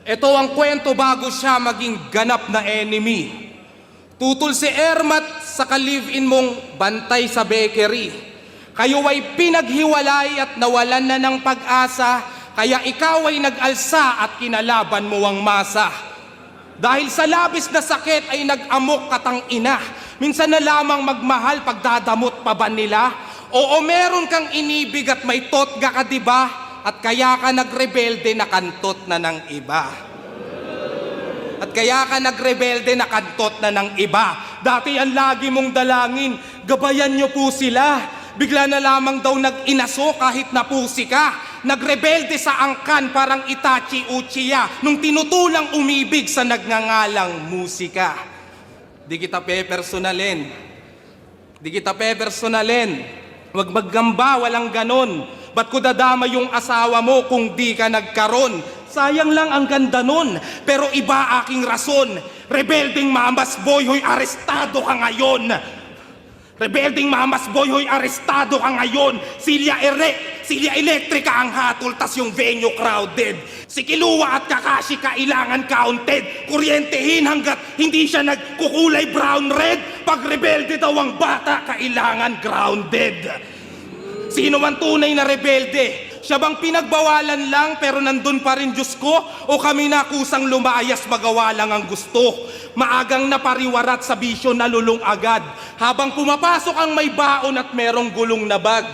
Ito ang kwento bago siya maging ganap na enemy. Tutol si Ermat sa ka-live-in mong bantay sa bakery. Kayo ay pinaghiwalay at nawalan na ng pag-asa, kaya ikaw ay nag-alsa at kinalaban mo ang masa. Dahil sa labis na sakit ay nag-amok katang ina. Minsan na lamang magmahal pagdadamot pa ba nila? Oo, meron kang inibig at may totga ka, diba? At kaya ka nagrebelde na kantot na ng iba. At kaya ka nagrebelde na kantot na ng iba. Dati ang lagi mong dalangin, gabayan niyo po sila. Bigla na lamang daw nag-inaso kahit napusi ka. Nagrebelde sa angkan parang Itachi Uchiha nung tinutulang umibig sa nagngangalang musika. Di kita pepersonalin. Di kita pepersonalin. Huwag maggamba, walang ganon. Ba't ko dadama yung asawa mo kung di ka nagkaroon? Sayang lang ang ganda nun, pero iba aking rason. Rebelding mamas boy, hoy arestado ka ngayon. Rebelding mamas boy, hoy arestado ka ngayon. Silya Electrica ang hatol, tas yung venue crowded. Si Kiluwa at Kakashi kailangan counted. Kuryentehin hanggat hindi siya nagkukulay brown-red. Pag rebelde daw ang bata, kailangan grounded. Sino man tunay na rebelde? Siya bang pinagbawalan lang pero nandun pa rin Diyos ko? O kami na kusang lumayas magawa lang ang gusto? Maagang napariwarat sa bisyo nalulung agad. Habang pumapasok ang may baon at merong gulong na bag.